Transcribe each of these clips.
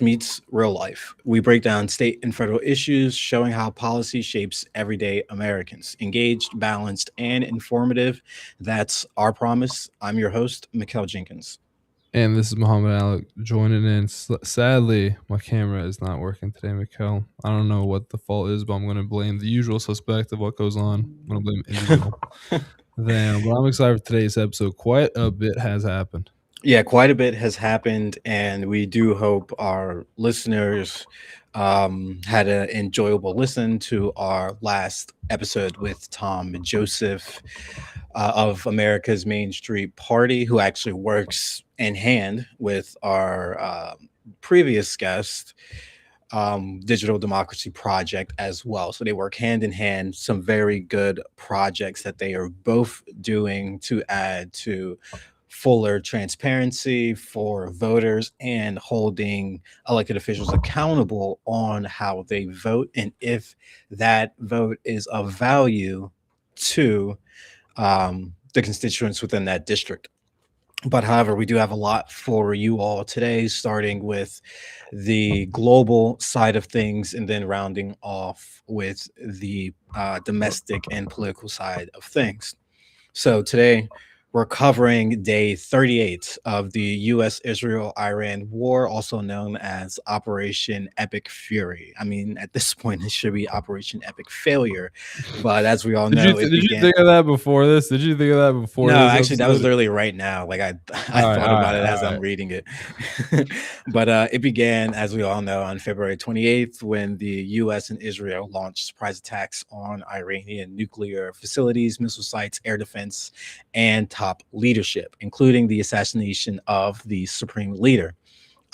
meets real life. We break down state and federal issues, showing how policy shapes everyday Americans. Engaged, balanced, and informative. That's our promise. I'm your host, Mikkel Jenkins. And this is Muhammad Alec joining in. Sadly, my camera is not working today, Mikkel. I don't know what the fault is, but I'm going to blame the usual suspect of what goes on. I'm going to blame Indigo. Damn, but I'm excited for today's episode. Quite a bit has happened. Yeah, quite a bit has happened, and we do hope our listeners had an enjoyable listen to our last episode with Tom and Joseph of America's Main Street Party, who actually works in hand with our previous guest, Digital Democracy Project, as well. So they work hand in hand, some very good projects that they are both doing to add to fuller transparency for voters and holding elected officials accountable on how they vote and if that vote is of value to the constituents within that district. But however, we do have a lot for you all today, starting with the global side of things and then rounding off with the domestic and political side of things. So today we're covering day 38 of the US Israel Iran war, also known as Operation Epic Fury. I mean, at this point, it should be Operation Epic Failure. But as we all Did you know, th- it did you began. think of that before this? Did you think of that before No, this actually, that was episode? literally right now. Like I, I All right, thought all about right, it as all I'm right. reading it. But it began, as we all know, on February 28th when the U.S. and Israel launched surprise attacks on Iranian nuclear facilities, missile sites, air defense, and top leadership, including the assassination of the supreme leader.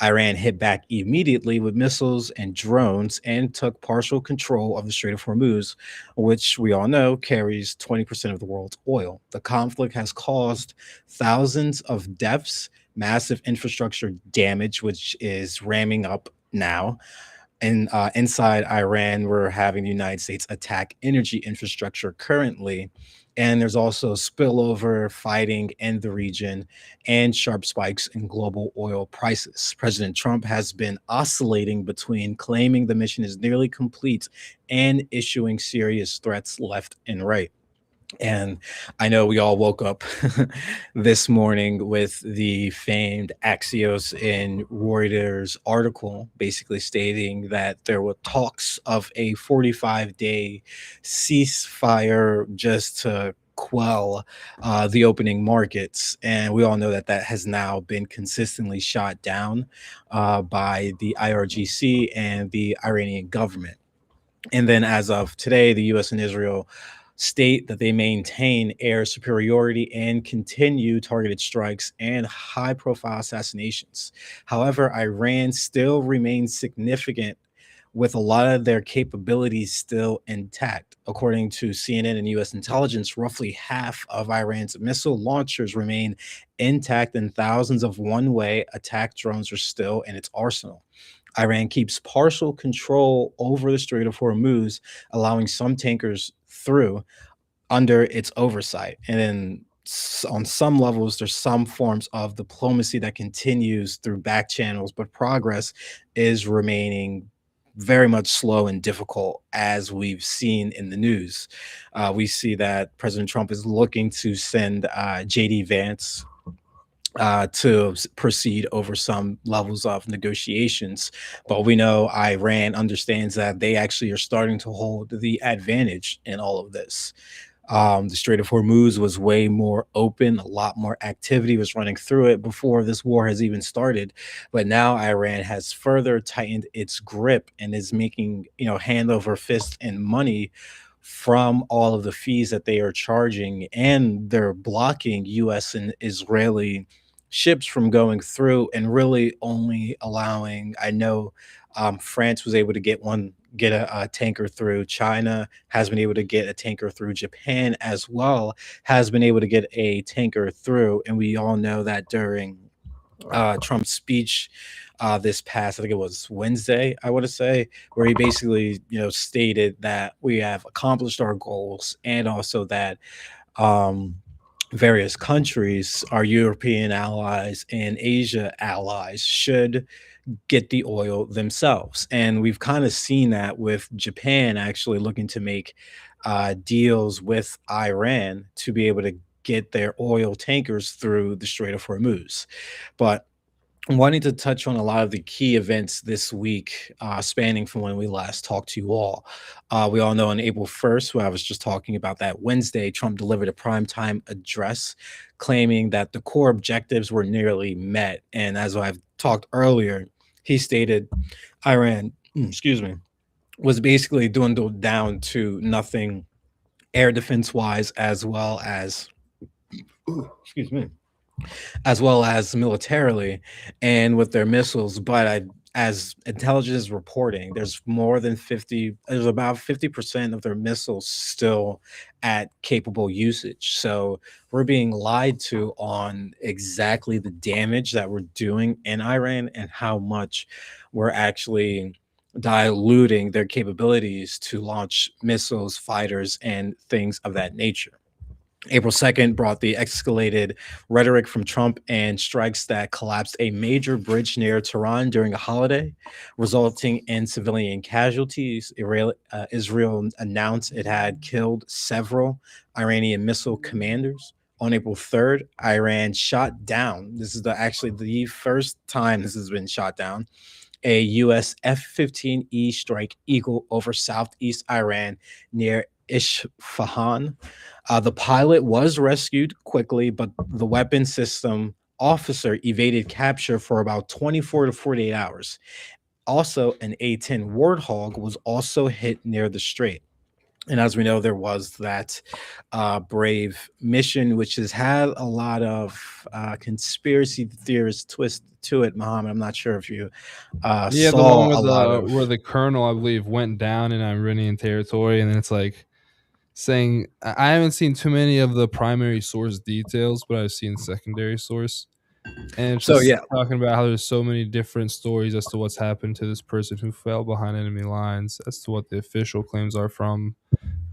Iran hit back immediately with missiles and drones and took partial control of the Strait of Hormuz, which we all know carries 20% of the world's oil. The conflict has caused thousands of deaths, massive infrastructure damage, which is ramming up now. And inside Iran, we're having the United States attack energy infrastructure currently. And there's also spillover fighting in the region and sharp spikes in global oil prices. President Trump has been oscillating between claiming the mission is nearly complete and issuing serious threats left and right. And I know we all woke up this morning with the famed Axios and Reuters article basically stating that there were talks of a 45-day ceasefire just to quell the opening markets. And we all know that that has now been consistently shot down by the IRGC and the Iranian government. And then, as of today, the US and Israel state that they maintain air superiority and continue targeted strikes and high profile assassinations. However, Iran still remains significant with a lot of their capabilities still intact. According to CNN and US intelligence, roughly half of Iran's missile launchers remain intact, and thousands of one way attack drones are still in its arsenal. Iran keeps partial control over the Strait of Hormuz, allowing some tankers through under its oversight. And then on some levels, there's some forms of diplomacy that continues through back channels, but progress is remaining very much slow and difficult, as we've seen in the news. We see that President Trump is looking to send JD Vance to proceed over some levels of negotiations. But we know Iran understands that they actually are starting to hold the advantage in all of this. The Strait of Hormuz was way more open, a lot more activity was running through it before this war has even started. But now Iran has further tightened its grip and is making, hand over fist and money from all of the fees that they are charging, and they're blocking US and Israeli ships from going through and really only allowing, I know, France was able to get a tanker through. China has been able to get a tanker through. Japan as well has been able to get a tanker through. And we all know that during Trump's speech this past, I think it was Wednesday, I want to say, where he basically, stated that we have accomplished our goals and also that um, various countries, our European allies and Asia allies, should get the oil themselves. And we've kind of seen that with Japan actually looking to make deals with Iran to be able to get their oil tankers through the Strait of Hormuz. But wanting to touch on a lot of the key events this week, spanning from when we last talked to you all. We all know on April 1st, where I was just talking about that Wednesday, Trump delivered a primetime address claiming that the core objectives were nearly met. And as I've talked earlier, he stated Iran, excuse me, was basically dwindled down to nothing air defense wise, as well as, excuse me, as well as militarily and with their missiles. But as intelligence is reporting, there's about 50% of their missiles still at capable usage. So we're being lied to on exactly the damage that we're doing in Iran and how much we're actually diluting their capabilities to launch missiles, fighters, and things of that nature. April 2nd brought the escalated rhetoric from Trump and strikes that collapsed a major bridge near Tehran during a holiday, resulting in civilian casualties. Israel announced it had killed several Iranian missile commanders. On April 3rd, Iran shot down. This is actually the first time this has been shot down, a U.S. F-15E Strike Eagle over southeast Iran near Isfahan. The pilot was rescued quickly, but the weapon system officer evaded capture for about 24 to 48 hours. Also, an A-10 Warthog was also hit near the strait. And as we know, there was that Brave mission, which has had a lot of conspiracy theorist twist to it, Muhammad. I'm not sure if you Yeah, the one saw a lot of. where the colonel, I believe, went down in Iranian territory, and then it's like saying I haven't seen too many of the primary source details, but I've seen secondary source, and it's So just yeah, talking about how there's so many different stories as to what's happened to this person who fell behind enemy lines, as to what the official claims are from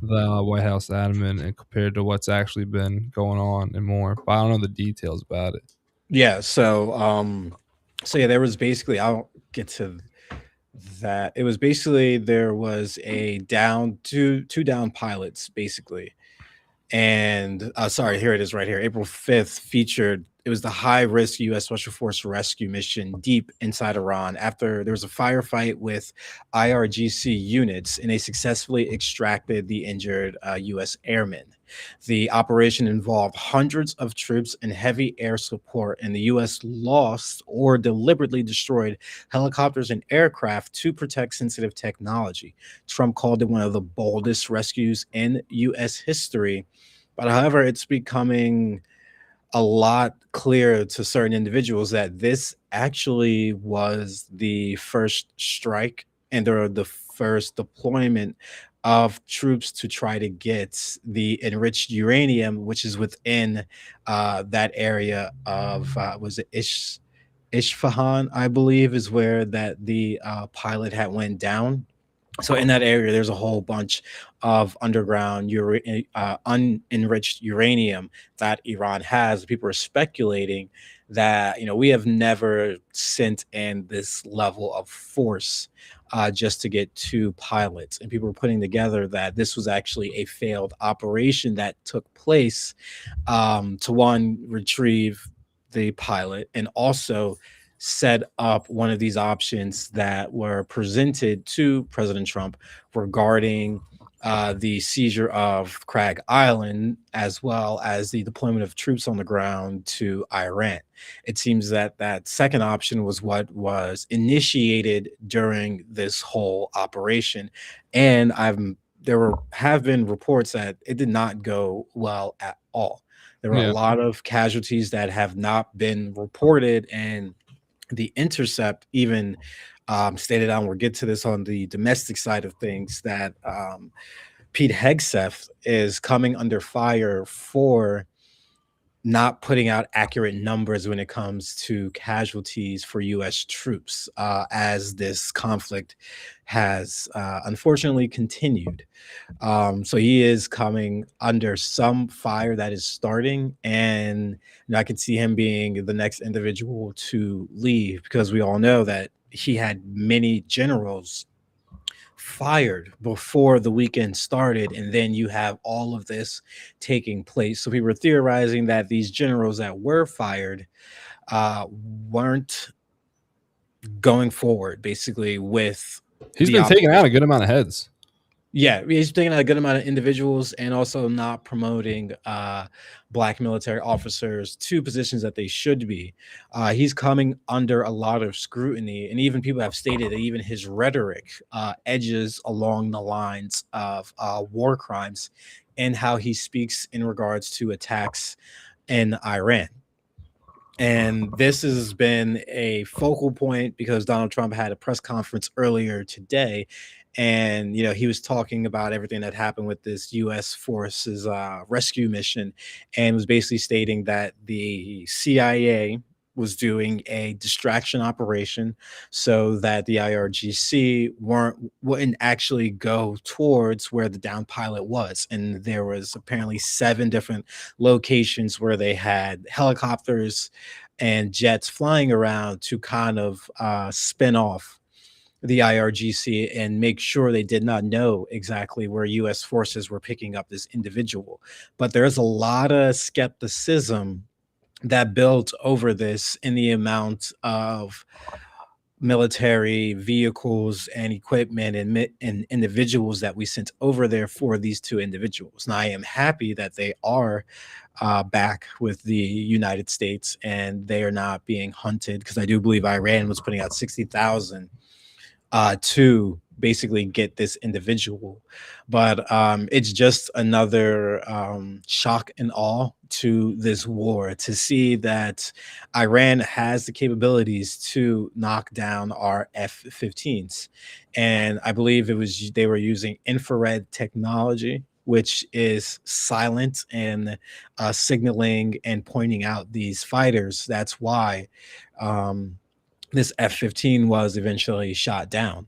the White House admin, and compared to what's actually been going on and more. But I don't know the details about it. yeah. So yeah, there was basically. I'll get to that. It was basically there was a down two down pilots basically. And sorry, here it is right here. April 5th featured it was the high risk US Special Force rescue mission deep inside Iran after there was a firefight with IRGC units and they successfully extracted the injured US airmen. The operation involved hundreds of troops and heavy air support, and the US lost or deliberately destroyed helicopters and aircraft to protect sensitive technology. Trump called it one of the boldest rescues in US history. But however, it's becoming a lot clearer to certain individuals that this actually was the first strike and or the first deployment of troops to try to get the enriched uranium, which is within that area of was it Ishfahan, I believe, is where that the pilot had went down. So in that area, there's a whole bunch of underground unenriched uranium that Iran has. People are speculating that we have never sent in this level of force just to get two pilots, and people are putting together that this was actually a failed operation that took place to one retrieve the pilot and also set up one of these options that were presented to President Trump regarding the seizure of Crag Island, as well as the deployment of troops on the ground to Iran. It seems that that second option was what was initiated during this whole operation, and have been reports that it did not go well at all. There were a Yeah, lot of casualties that have not been reported, and the Intercept even stated on, we'll get to this on the domestic side of things, that Pete Hegseth is coming under fire for not putting out accurate numbers when it comes to casualties for U.S. troops as this conflict has unfortunately continued. So he is coming under some fire that is starting, and I could see him being the next individual to leave because we all know that he had many generals fired before the weekend started, and then you have all of this taking place. So we were theorizing that these generals that were fired uh, weren't going forward, basically with He's the been taking out operation. a good amount of heads. Yeah, he's taking out a good amount of individuals and also not promoting black military officers to positions that they should be. He's coming under a lot of scrutiny, and even people have stated that even his rhetoric edges along the lines of war crimes and how he speaks in regards to attacks in Iran. And this has been a focal point because Donald Trump had a press conference earlier today. And, he was talking about everything that happened with this U.S. forces rescue mission and was basically stating that the CIA was doing a distraction operation so that the IRGC wouldn't actually go towards where the down pilot was. And there was apparently 7 different locations where they had helicopters and jets flying around to kind of spin off the IRGC and make sure they did not know exactly where US forces were picking up this individual. But there's a lot of skepticism that built over this in the amount of military vehicles and equipment and individuals that we sent over there for these 2 individuals. Now, I am happy that they are back with the United States and they are not being hunted, because I do believe Iran was putting out 60,000 to basically get this individual. But it's just another shock and awe to this war to see that Iran has the capabilities to knock down our F-15s. And I believe they were using infrared technology, which is silent and signaling and pointing out these fighters. That's why um, this F-15 was eventually shot down.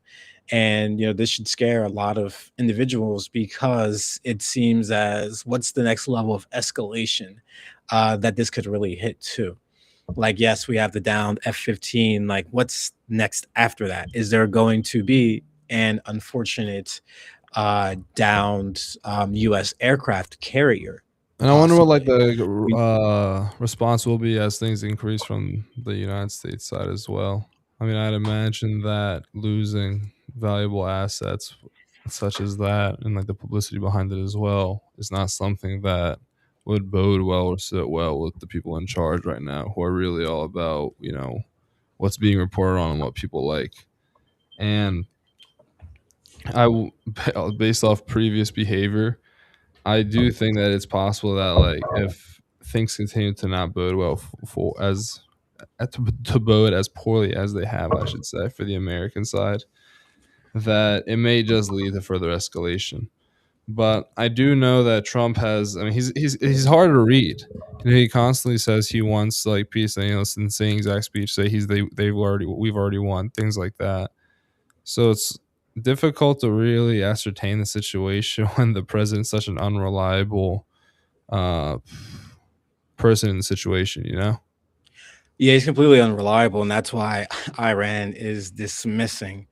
And this should scare a lot of individuals because it seems as what's the next level of escalation that this could really hit to. Like, yes, we have the downed F-15. Like, what's next after that? Is there going to be an unfortunate downed U.S. aircraft carrier And I wonder what like possibly? the We, response will be as things increase from the United States side as well. I mean, I'd imagine that losing valuable assets such as that and like the publicity behind it as well is not something that would bode well or sit well with the people in charge right now, who are really all about, what's being reported on and what people like. And based off previous behavior, I do think that it's possible that like if things continue to not bode well for as to bode as poorly as they have, I should say, for the American side, that it may just lead to further escalation. But I do know that Trump has. I mean, he's hard to read. He constantly says he wants like peace, and in saying exact speech, say we've already won, things like that. So it's difficult to really ascertain the situation when the president's such an unreliable uh, person in the situation, you know? yeah, he's completely unreliable, and that's why Iran is dismissing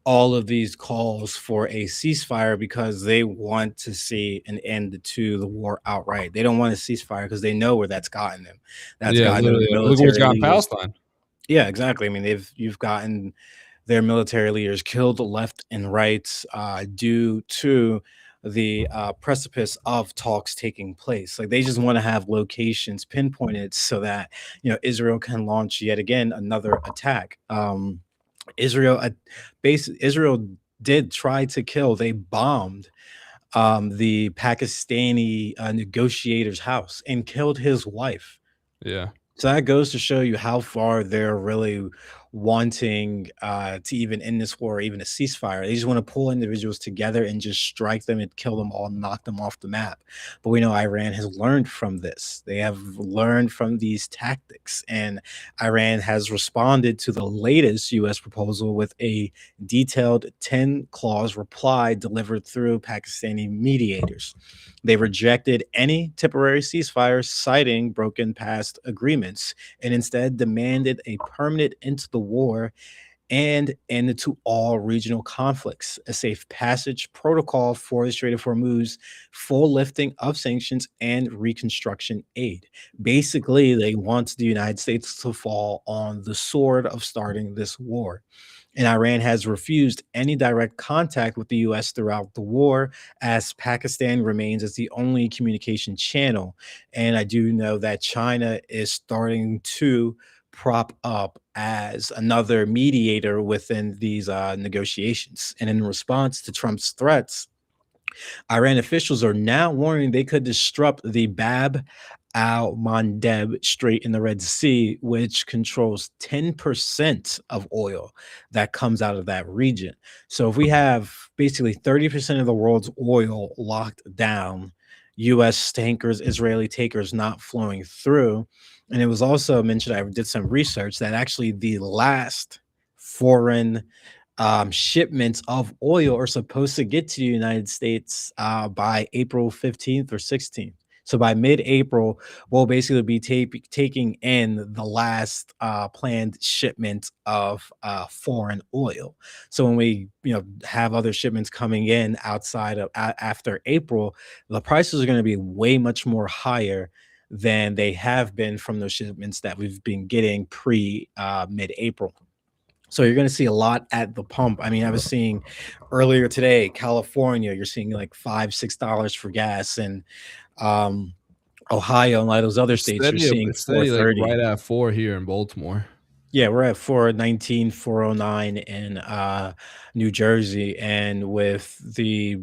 all of these calls for a ceasefire because they want to see an end to the war outright. They don't want a ceasefire because they know where that's gotten them. That's Yeah, gotten literally. them Look what's military got in leaders. Palestine. Yeah, exactly. I mean, you've gotten their military leaders killed left and right due to the precipice of talks taking place. Like, they just want to have locations pinpointed so that Israel can launch yet again another attack. Israel, Israel did try to kill. They bombed the Pakistani negotiator's house and killed his wife. Yeah. So that goes to show you how far they're really wanting to even end this war, or even a ceasefire. They just want to pull individuals together and just strike them and kill them all, knock them off the map. But we know Iran has learned from this. They have learned from these tactics, and Iran has responded to the latest U.S. proposal with a detailed 10-clause reply delivered through Pakistani mediators. They rejected any temporary ceasefire, citing broken past agreements, and instead demanded a permanent end to the war and end to all regional conflicts, a safe passage protocol for the Strait of Hormuz, full lifting of sanctions, and reconstruction aid. Basically, they want the United States to fall on the sword of starting this war. And Iran has refused any direct contact with the US throughout the war, as Pakistan remains as the only communication channel. And I do know that China is starting to prop up as another mediator within these negotiations. And in response to Trump's threats, Iran officials are now warning they could disrupt the Bab al Mandeb Strait in the Red Sea, which controls 10% of oil that comes out of that region. So if we have basically 30% of the world's oil locked down, US tankers, Israeli tankers not flowing through. And it was also mentioned, I did some research, that actually the last foreign shipments of oil are supposed to get to the United States by April 15th or 16th. So by mid-April, we'll basically be taking in the last planned shipment of foreign oil. So when we, have other shipments coming in outside of after April, the prices are going to be way much more higher than they have been from those shipments that we've been getting pre mid-April. So you're going to see a lot at the pump. I mean, I was seeing earlier today, California, you're seeing like $5, $6 for gas, and um, Ohio and a lot of those other states, you're seeing It's steady, like, 430. right at 4 here in Baltimore. Yeah, we're at 419, 409 in New Jersey, and with the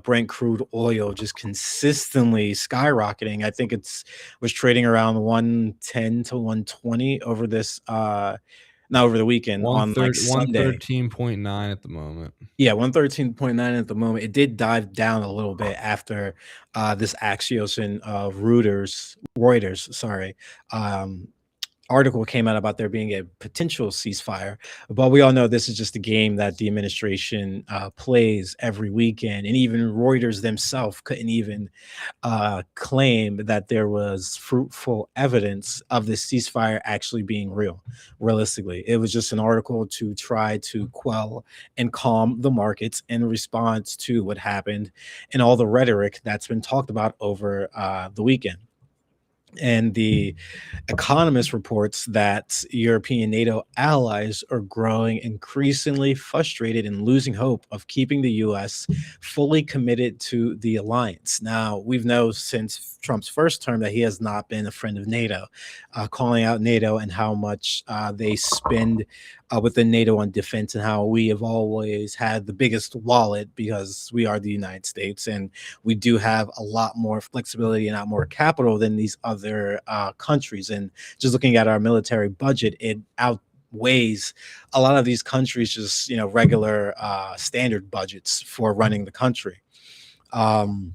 Brent crude oil just consistently skyrocketing. I think it's was trading around 110 to 120 over this not over the weekend, on like Sunday. 113.9 at the moment. Yeah, 113.9 at the moment. It did dive down a little bit after this Axios and Reuters, sorry, um, article came out about there being a potential ceasefire. But we all know this is just a game that the administration plays every weekend. And even Reuters themselves couldn't even claim that there was fruitful evidence of this ceasefire actually being real. Realistically, it was just an article to try to quell and calm the markets in response to what happened and all the rhetoric that's been talked about over the weekend. And the Economist reports that European NATO allies are growing increasingly frustrated and losing hope of keeping the US fully committed to the alliance. Now, we've known since Trump's first term that he has not been a friend of NATO, calling out NATO and how much they spend within NATO on defense, and how we have always had the biggest wallet because we are the United States, and we do have a lot more flexibility and a lot more capital than these other countries. And just looking at our military budget, it outweighs a lot of these countries, just regular standard budgets for running the country. Um,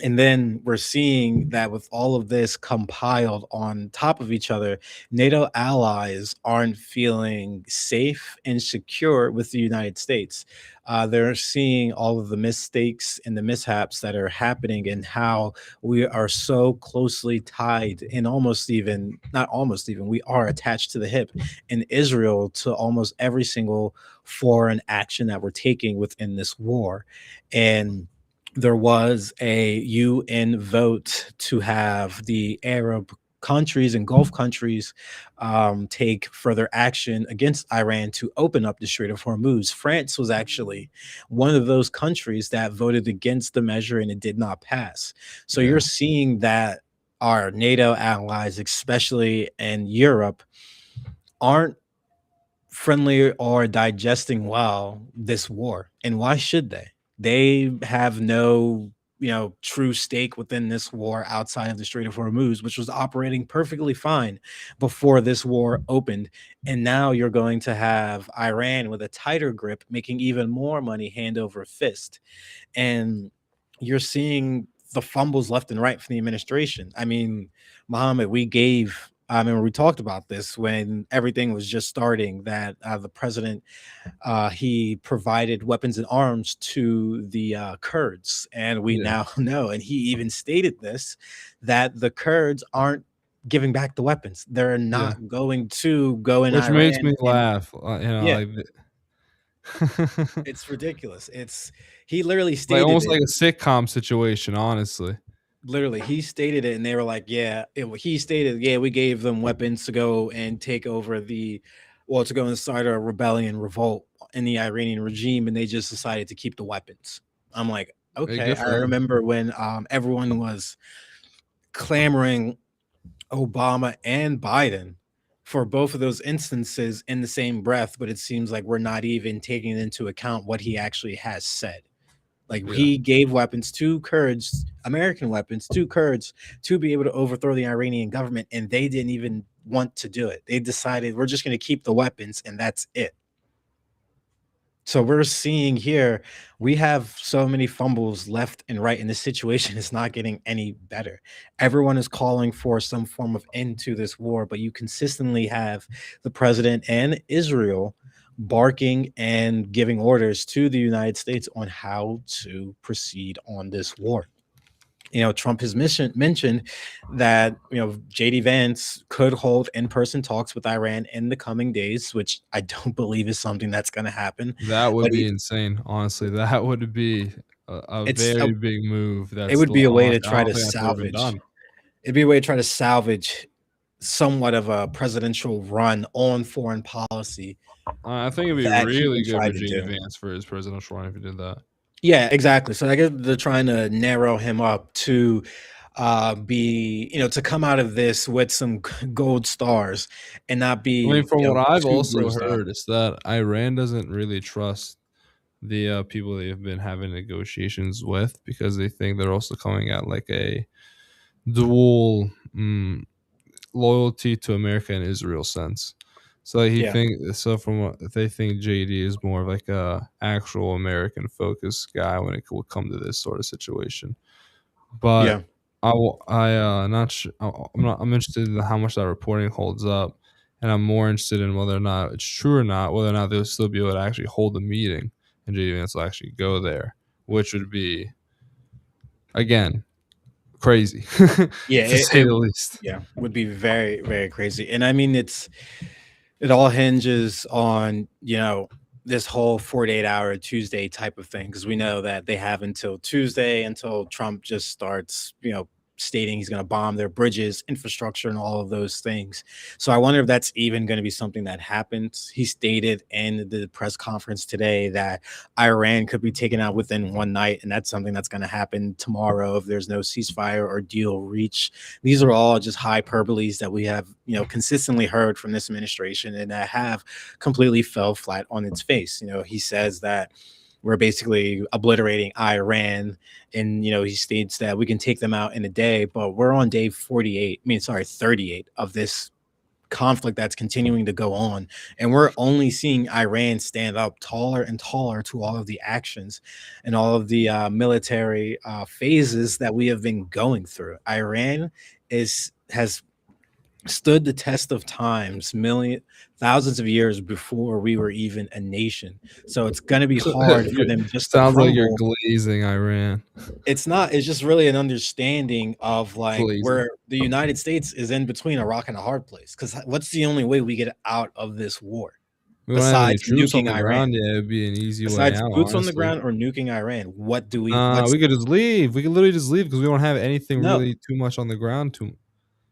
and then we're seeing that with all of this compiled on top of each other, NATO allies aren't feeling safe and secure with the United States. They're seeing all of the mistakes and the mishaps that are happening, and how we are so closely tied, and almost even, not almost even, we are attached to the hip in Israel to almost every single foreign action that we're taking within this war. And there was a UN vote to have the Arab countries and Gulf countries take further action against Iran to open up the Strait of Hormuz. France was actually one of those countries that voted against the measure, and it did not pass. So Yeah. you're seeing that our NATO allies, especially in Europe, aren't friendly or digesting well this war. And why should they? They have no, true stake within this war outside of the Strait of Hormuz, which was operating perfectly fine before this war opened. And now you're going to have Iran with a tighter grip, making even more money hand over fist. And you're seeing the fumbles left and right from the administration. I mean, Mohammed, I remember we talked about this when everything was just starting, that the president, he provided weapons and arms to the Kurds. And we Yeah. now know, and he even stated this, that the Kurds aren't giving back the weapons. They're Yeah. not going to go in Which makes Iran me and laugh, yeah, like it's ridiculous. It's he literally like, stated almost it. like a sitcom situation, honestly. Literally, he stated it, and they were like, "Yeah." He stated, "Yeah, we gave them weapons to go and take over to go and start a rebellion, revolt in the Iranian regime, and they just decided to keep the weapons." I'm like, Hey, okay. good I for him. remember when everyone was clamoring Obama and Biden for both of those instances in the same breath, but it seems like we're not even taking into account what he actually has said. Like Yeah. he gave weapons to Kurds, American weapons to Kurds to be able to overthrow the Iranian government, and they didn't even want to do it. They decided we're just going to keep the weapons, and that's it. So we're seeing here we have so many fumbles left and right, and the situation is not getting any better. Everyone is calling for some form of end to this war, but you consistently have the president and Israel barking and giving orders to the United States on how to proceed on this war. Trump has mentioned that JD Vance could hold in-person talks with Iran in the coming days, which I don't believe is something that's going to happen. That would But be insane, honestly. That would be a it's very big move it that's would be a way to I try don't to think that's ever been salvage. done. It'd be a way to try to salvage somewhat of a presidential run on foreign policy I think it'd be that he really can good try for to JD do. Vance for his presidential run if he did that. Yeah, exactly. So I guess they're trying to narrow him up to to come out of this with some gold stars and not I mean, be, from what I've too also bruised up. heard, is that Iran doesn't really trust the people they've been having negotiations with because they think they're also coming at like a dual loyalty to America and Israel sense. So like, Yeah, from what they think, JD is more of like a actual American focused guy when it will come to this sort of situation. But yeah, not I'm interested in how much that reporting holds up, and I'm more interested in whether or not it's true or not, whether or not they'll still be able to actually hold a meeting and JD Vance will actually go there, which would be again crazy yeah. to say the least. Yeah, would be very, very crazy. And I mean, it all hinges on this whole 48-hour Tuesday type of thing, because we know that they have until Tuesday until Trump just starts stating he's going to bomb their bridges, infrastructure, and all of those things. So I wonder if that's even going to be something that happens. He stated in the press conference today that Iran could be taken out within one night, and that's something that's going to happen tomorrow if there's no ceasefire or deal reached. These are all just hyperboles that we have consistently heard from this administration, and that have completely fell flat on its face. He says that we're basically obliterating Iran, and he states that we can take them out in a day, but we're on day 48, I mean, sorry, 38 of this conflict that's continuing to go on, and we're only seeing Iran stand up taller and taller to all of the actions and all of the military phases that we have been going through. Iran has stood the test of times, thousands of years before we were even a nation. So it's going to be hard for them just to Sounds like you're crumble. glazing Iran. It's not. It's just really an understanding of like Glazing. where the United States is in between a rock and a hard place. Because what's the only way we get out of this war We don't have any besides troops on nuking the Iran? ground yet. It'd be an easy way Besides out, boots on the honestly. ground or nuking Iran, what do we? What's We could just leave. We could literally just leave because we don't have anything no really too much on the ground to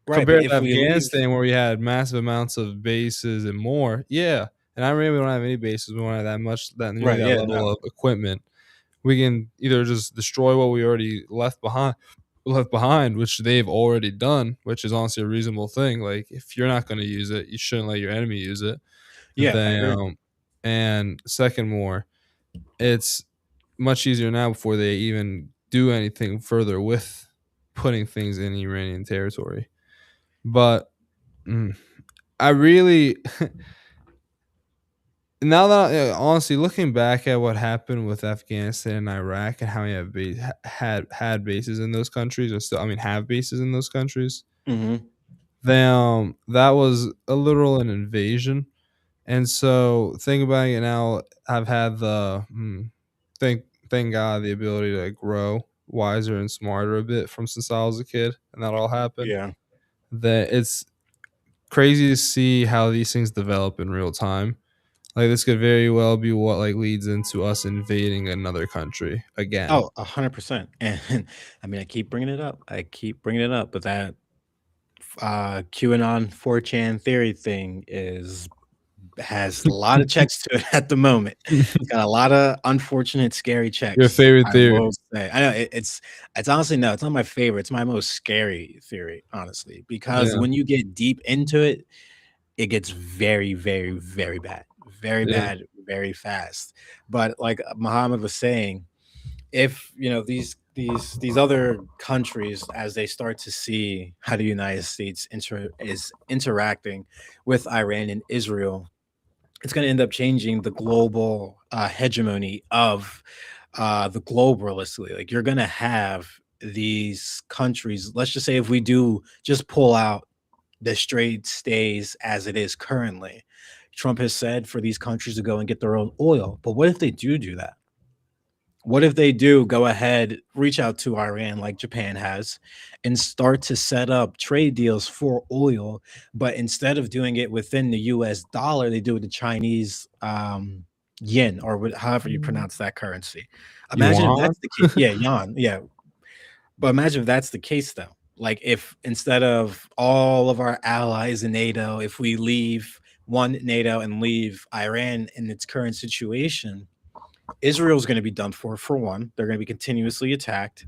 right? But compared to if we leave, Afghanistan where we had massive amounts of bases and more. Yeah. And Iran, we don't have any bases. We don't have that much that nearly right? that Yeah, level no, of equipment. We can either just destroy what we already left behind, which they've already done, which is honestly a reasonable thing. Like if you're not going to use it, you shouldn't let your enemy use it. yeah, I agree. And second more, it's much easier now before they even do anything further with putting things in Iranian territory. But mm, I really now that honestly looking back at what happened with Afghanistan and Iraq and how we have had bases in those countries, or still, I mean, have bases in those countries, Hmm. that was a literal an invasion. And so think about it now. I've had thank God the ability to grow wiser and smarter a bit from since I was a kid, and that all happened. Yeah, that it's crazy to see how these things develop in real time. Like this could very well be what like leads into us invading another country again. Oh, 100%. And I mean, I keep bringing it up. I keep bringing it up, but that QAnon 4chan theory thing is has a lot of checks to it at the moment. It's got a lot of unfortunate, scary Your checks, favorite I theory? will say. I know it's honestly no, it's not my favorite. It's my most scary theory, honestly, because Yeah, when you get deep into it, it gets very, very, very yeah. bad, very fast. But like Muhammad was saying, if you know these other countries, as they start to see how the United States is interacting with Iran and Israel, it's going to end up changing the global hegemony of the globe realistically. Like you're going to have these countries, let's just say if we do just pull out the trade stays as it is currently, Trump has said for these countries to go and get their own oil. But what if they do that? What if they do go ahead, reach out to Iran like Japan has, and start to set up trade deals for oil? But instead of doing it within the US dollar, they do it the Chinese yen, or however you pronounce that currency. Imagine if Yuan? that's the case. Yeah, yuan. Yeah. But imagine if that's the case, though. Like if instead of all of our allies in NATO, if we leave one NATO and leave Iran in its current situation, Israel's going to be done for one. They're going to be continuously attacked.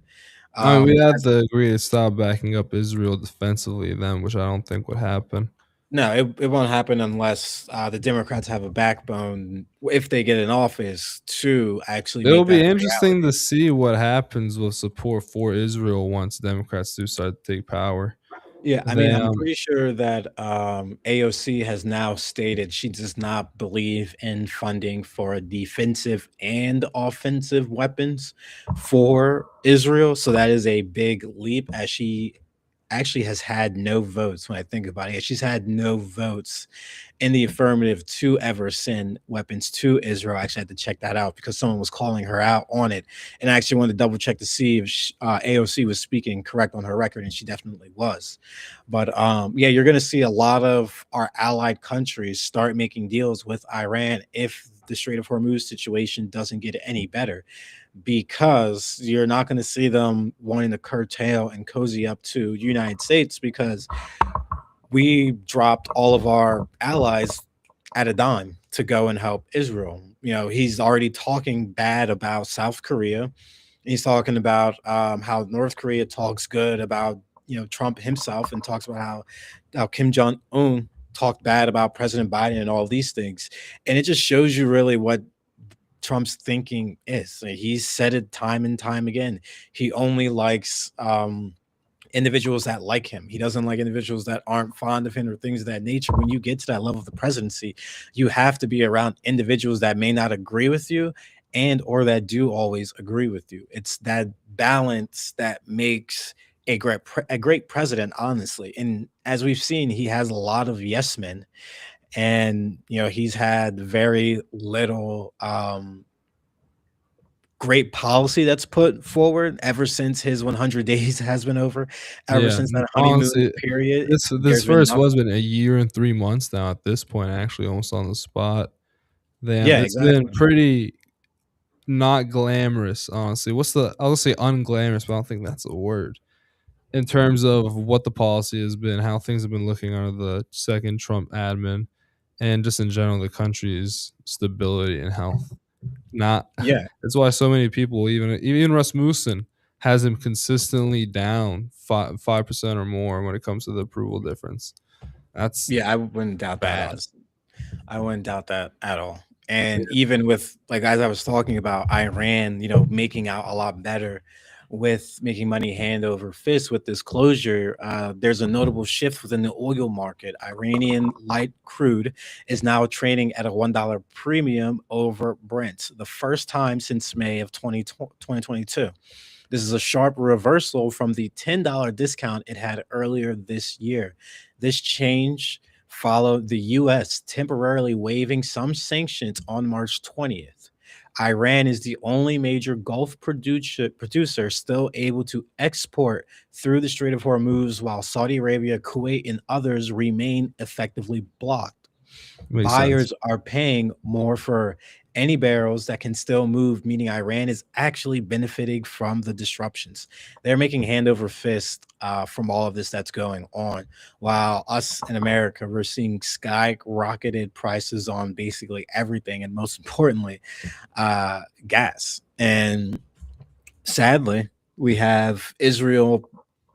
I mean, we'd have As to agree to stop backing up Israel defensively then, which I don't think would happen. no, it won't happen unless the Democrats have a backbone, if they get in office, to actually It'll make that be a interesting reality. to see what happens with support for Israel once Democrats do start to take power. Yeah, I mean, They, I'm pretty sure that AOC has now stated she does not believe in funding for defensive and offensive weapons for Israel. So that is a big leap, as she actually has had no votes when I think about it. She's had no votes in the affirmative to ever send weapons to Israel. I actually had to check that out because someone was calling her out on it, and I actually wanted to double check to see if AOC was speaking correct on her record, and she definitely was. But yeah, you're going to see a lot of our allied countries start making deals with Iran if the Strait of Hormuz situation doesn't get any better, because you're not going to see them wanting to curtail and cozy up to the United States, because we dropped all of our allies at a dime to go and help Israel. You know, he's already talking bad about South Korea. He's talking about how North Korea talks good about, you know, Trump himself, and talks about how Kim Jong Un talked bad about President Biden and all these things. And it just shows you really what Trump's thinking is. Like, he's said it time and time again. He only likes individuals that like him. He doesn't like individuals that aren't fond of him or things of that nature. When you get to that level of the presidency, you have to be around individuals that may not agree with you and or that do always agree with you. It's that balance that makes a great president, honestly. And as we've seen, he has a lot of yes men, and you know, he's had very little great policy that's put forward ever since his 100 days has been over. Ever yeah, since that honeymoon honestly, period, this there's been first was nothing. been a year and 3 months now at this point, actually, almost on the spot. Damn, Yeah, it's been exactly. pretty not glamorous, honestly. I'll say unglamorous, but I don't think that's a word. In terms of what the policy has been, how things have been looking under the second Trump admin, and just in general, the country's stability and health. Not Yeah. that's why so many people, even Rasmussen, has him consistently down 5% or more when it comes to the approval difference. That's Yeah, I wouldn't doubt that, bad. honestly. I wouldn't doubt that at all. And even with, like, as I was talking about Iran, you know, making out a lot better with making money hand over fist with this closure, there's a notable shift within the oil market. Iranian light crude is now trading at a $1 premium over Brent, the first time since May of 2022. This is a sharp reversal from the $10 discount it had earlier this year. This change followed the US temporarily waiving some sanctions on March 20th. Iran is the only major Gulf producer still able to export through the Strait of Hormuz, while Saudi Arabia, Kuwait, and others remain effectively blocked. Makes sense. Buyers are paying more for any barrels that can still move, meaning Iran is actually benefiting from the disruptions. They're making hand over fist from all of this that's going on. While us in America, we're seeing skyrocketed prices on basically everything, and most importantly, gas. And sadly, we have Israel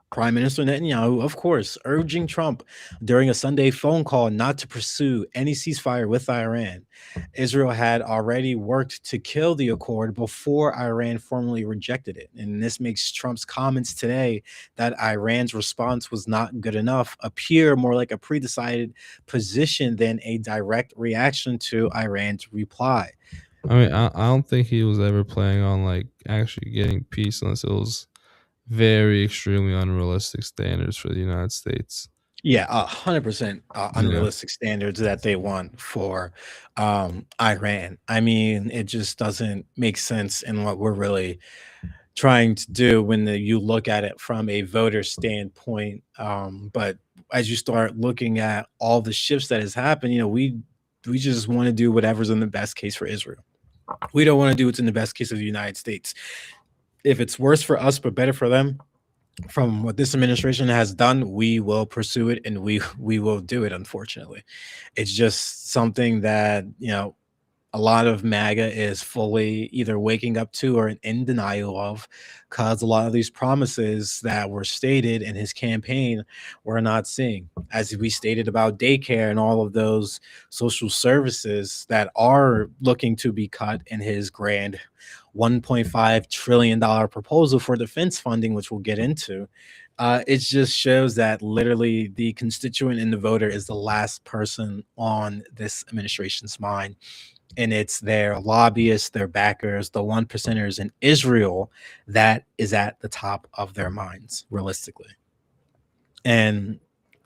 Prime Minister Netanyahu, of course, urging Trump during a Sunday phone call not to pursue any ceasefire with Iran. Israel had already worked to kill the accord before Iran formally rejected it. And this makes Trump's comments today that Iran's response was not good enough appear more like a pre-decided position than a direct reaction to Iran's reply. I mean, I don't think he was ever planning on like actually getting peace unless it was very extremely unrealistic standards for the United States. Yeah, 100% Yeah. unrealistic standards that they want for Iran. I mean, it just doesn't make sense in what we're really trying to do when you look at it from a voter standpoint. But as you start looking at all the shifts that has happened, we just want to do whatever's in the best case for Israel. We don't want to do what's in the best case of the United States. If it's worse for us but better for them, from what this administration has done, we will pursue it and we will do it. Unfortunately, it's just something that a lot of MAGA is fully either waking up to or in denial of, because a lot of these promises that were stated in his campaign we're not seeing. As we stated about daycare and all of those social services that are looking to be cut in his grand $1.5 trillion proposal for defense funding, which we'll get into. It just shows that literally the constituent and the voter is the last person on this administration's mind, and it's their lobbyists, their backers, the one percenters in Israel that is at the top of their minds, realistically. And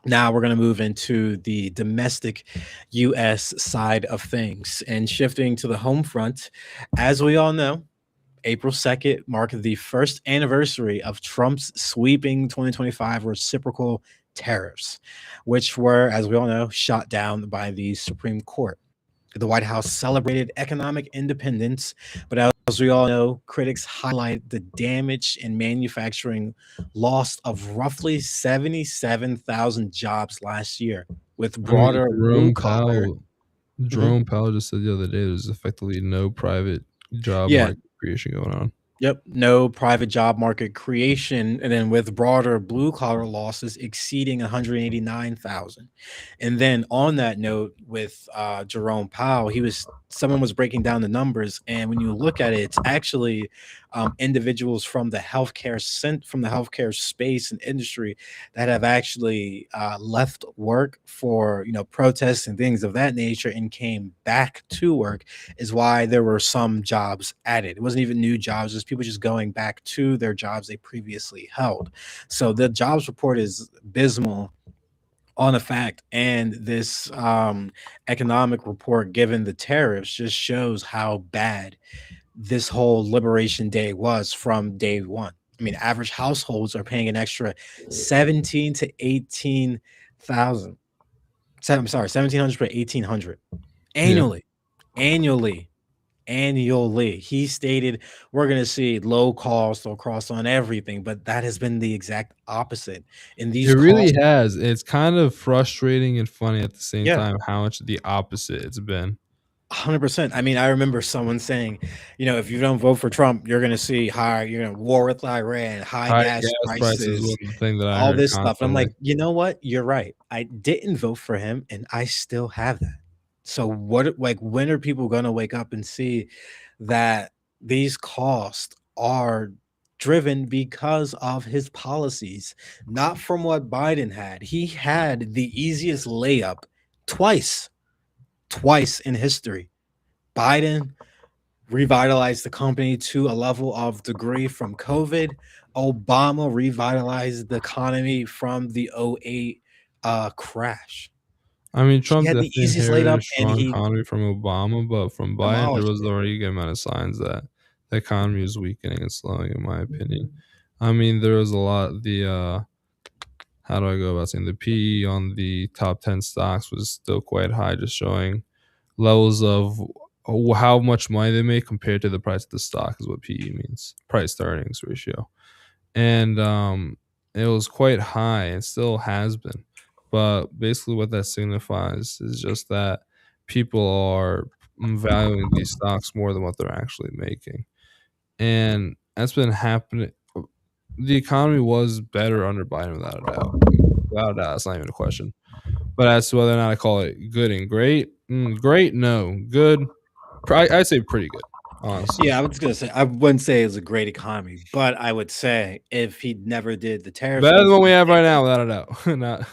now we're going to move into the domestic US side of things and shifting to the home front. As we all know, April 2nd marked the first anniversary of Trump's sweeping 2025 reciprocal tariffs, which were, as we all know, shot down by the Supreme Court. The White House celebrated economic independence, but as we all know, critics highlight the damage in manufacturing loss of roughly 77,000 jobs last year, with I mean, broader blue collar. Mhm. Jerome Powell just said the other day there's effectively no private job Yeah, market creation going on. yep, no private job market creation, and then with broader blue collar losses exceeding 189,000. And then on that note, with Jerome Powell, someone was breaking down the numbers, and when you look at it, it's actually individuals from the from the healthcare space and industry that have actually left work for protests and things of that nature and came back to work, is why there were some jobs added. It wasn't even new jobs, it was people just going back to their jobs they previously held. So the jobs report is abysmal on a fact, and this economic report, given the tariffs, just shows how bad this whole liberation day was from day one. I mean, average households are paying an extra 17 to 18,000. I'm sorry, 1,700 to 1,800 Yeah. annually. Annually. Annually. He stated we're going to see low cost or cost on everything, but that has been the exact opposite. In It these really costs, has. It's kind of frustrating and funny at the same yeah, time how much the opposite it's been. 100%. I mean, I remember someone saying, if you don't vote for Trump, you're going to see war with Iran, high High gas gas prices was prices, the thing that I all heard this stuff. I'm constantly. like, you know what? You're right. I didn't vote for him and I still have that. So when are people going to wake up and see that these costs are driven because of his policies, not from what Biden had? He had the easiest layup twice, twice in history. Biden revitalized the company to a level of degree from COVID. Obama revitalized the economy from the '08 crash. I mean, He Trump had the definitely easiest laid inherited a up, and strong he economy from Obama, but from Biden, there demolished was it. already a good amount of signs that the economy is weakening and slowing, in my opinion. I mean, there was a lot how do I go about saying the PE on the top 10 stocks was still quite high, just showing levels of how much money they make compared to the price of the stock is what PE means, price to earnings ratio. And it was quite high and still has been. But basically, what that signifies is just that people are valuing these stocks more than what they're actually making. And that's been happening. The economy was better under Biden without a doubt. Without a doubt, that's not even a question. But as to whether or not I call it good and great, great, no. Good, I'd say pretty good, honestly. Yeah, I was gonna say I wouldn't say it's a great economy, but I would say if he never did the tariffs or Better than what anything, we I have think right now, without a doubt. Not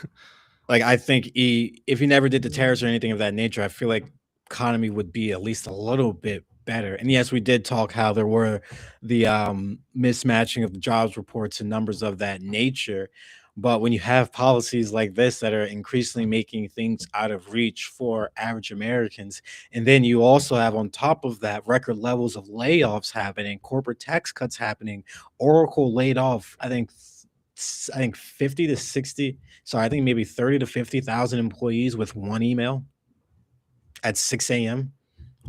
like, I think if he never did the tariffs or anything of that nature, I feel like economy would be at least a little bit better. And yes, we did talk how there were the mismatching of the jobs reports and numbers of that nature. But when you have policies like this that are increasingly making things out of reach for average Americans, and then you also have on top of that record levels of layoffs happening, corporate tax cuts happening, Oracle laid off, I think 50 to 60, sorry, I think maybe 30 to 50,000 employees with one email at 6 a.m.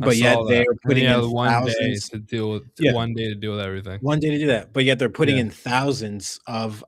I But saw yet that. they're And he putting had in one day thousands. to deal with Yeah, everything. one day to do that. But yet they're putting Yeah, in thousands of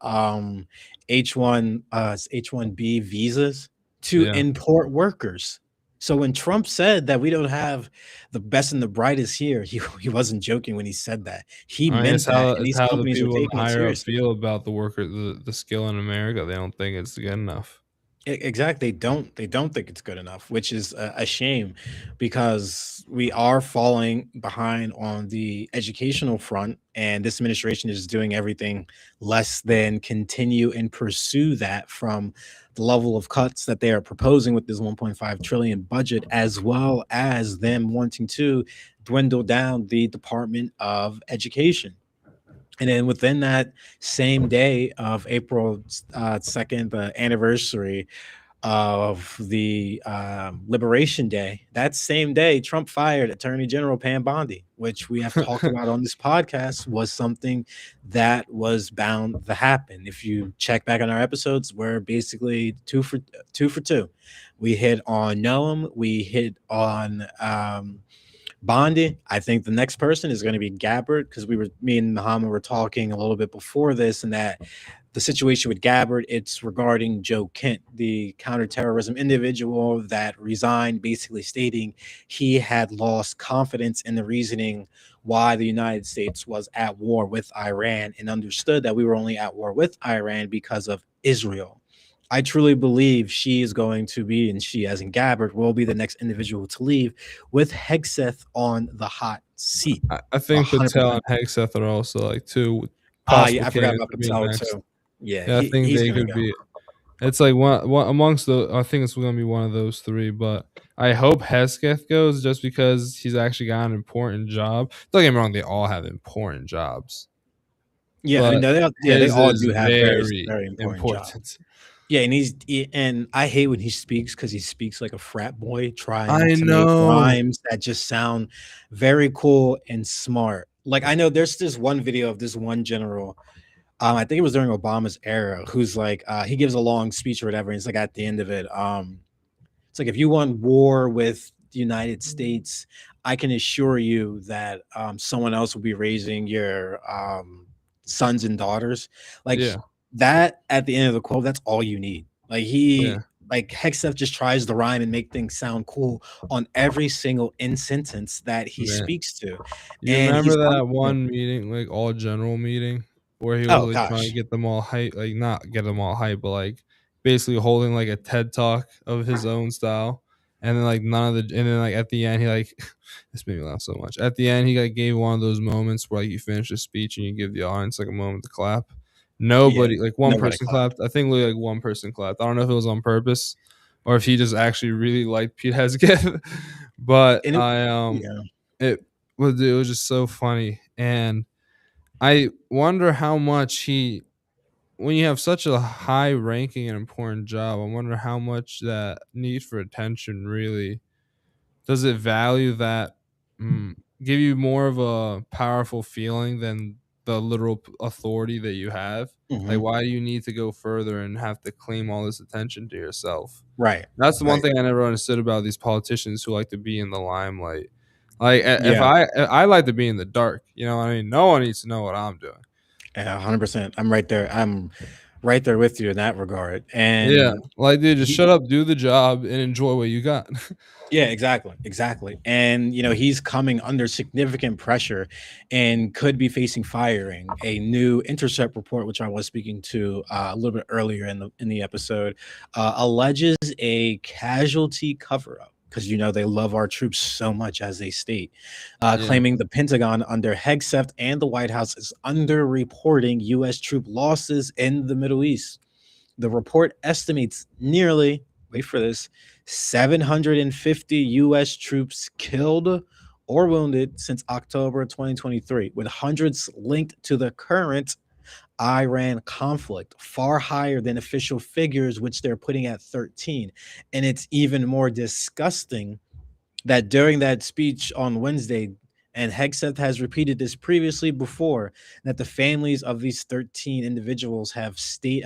H1B visas to yeah. import workers. So when Trump said that we don't have the best and the brightest here, he wasn't joking when he said that. He I mean, meant that, and it's these how the companies were people taking it higher up seriously. feel about the skill in America. They don't think it's good enough. Exactly. They don't think it's good enough, which is a shame because we are falling behind on the educational front, and this administration is doing everything less than continue and pursue that from the level of cuts that they are proposing with this 1.5 trillion budget, as well as them wanting to dwindle down the Department of Education. And then within that same day of April 2nd, the anniversary of the Liberation Day, that same day, Trump fired Attorney General Pam Bondi, which we have talked about on this podcast, was something that was bound to happen. If you check back on our episodes, we're basically two for two. We hit on Noam, we hit on Bondi. I think the next person is going to be Gabbard because me and Muhammad were talking a little bit before this, and that the situation with Gabbard, it's regarding Joe Kent, the counterterrorism individual that resigned, basically stating he had lost confidence in the reasoning why the United States was at war with Iran and understood that we were only at war with Iran because of Israel. I truly believe she is going to be, and she, as in Gabbard, will be the next individual to leave with Hegseth on the hot seat. I think Patel 100%. and Hegseth are also like two Ah, possible yeah, I forgot candidates about for being Patel next. too. Yeah, Yeah, I think he's they gonna could go. be. It's like one amongst the. I think it's gonna be one of those three, but I hope Hesketh goes just because he's actually got an important job. Don't get me wrong; they all have important jobs, Yeah, I mean, but they his all is do have very, very very important jobs. important. Yeah, and and I hate when he speaks because he speaks like a frat boy trying I to make know. rhymes that just sound very cool and smart. Like I know there's this one video of this one general. I think it was during Obama's era, who's like, he gives a long speech or whatever, and it's like at the end of it, it's like if you want war with the United States, I can assure you that someone else will be raising your sons and daughters. Like Yeah, that at the end of the quote, that's all you need. Like yeah. like Hexef just tries to rhyme and make things sound cool on every single in sentence that he Man, speaks to, you and remember he's that yeah. one meeting, like all general meeting, where he was Oh like trying to gosh, get them all hype, like not get them all hype, but like basically holding like a TED talk of his own style, and then like none of the, and then like at the end he like, this made me laugh so much. At the end he like gave one of those moments where like you finish a speech and you give the audience like a moment to clap. yeah, Nobody, like one nobody person clapped. clapped. I think literally like one person clapped. I don't know if it was on purpose or if he just actually really liked Pete Hesketh, but And yeah. it it was just so funny, and I wonder how much he when you have such a high ranking and important job, I wonder how much that need for attention really does it value that, mm, give you more of a powerful feeling than the literal authority that you have? Like, Mhm. why do you need to go further and have to claim all this attention to yourself? Right. That's the one Right. thing I never understood about these politicians who like to be in the limelight. Like, if Yeah. I like to be in the dark, you know what I mean? No one needs to know what I'm doing. Yeah, 100%. I'm right there. I'm right there with you in that regard. Yeah, And like, dude, just he shut up, do the job, and enjoy what you got. yeah, exactly. Exactly. And he's coming under significant pressure and could be facing firing. A new Intercept report, which I was speaking to a little bit earlier in the episode, alleges a casualty cover up because they love our troops so much, as they state, Yeah, claiming the Pentagon under Hegseth and the White House is underreporting U.S. troop losses in the Middle East. The report estimates nearly, wait for this, 750 U.S. troops killed or wounded since October 2023, with hundreds linked to the current Iran conflict, far higher than official figures, which they're putting at 13. And it's even more disgusting that during that speech on Wednesday, and Hegseth has repeated this previously before, that the families of these 13 individuals of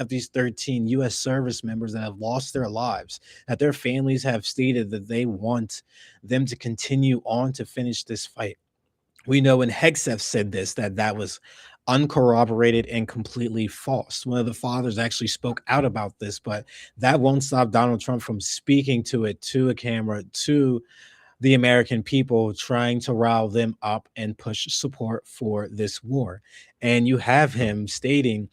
these 13 U.S. service members that have lost their lives, that their families have stated that they want them to continue on to finish this fight. We know when Hegseth said this, that was uncorroborated and completely false. One of the fathers actually spoke out about this, but that won't stop Donald Trump from speaking to it, to a camera, to the American people, trying to rile them up and push support for this war. And you have him stating,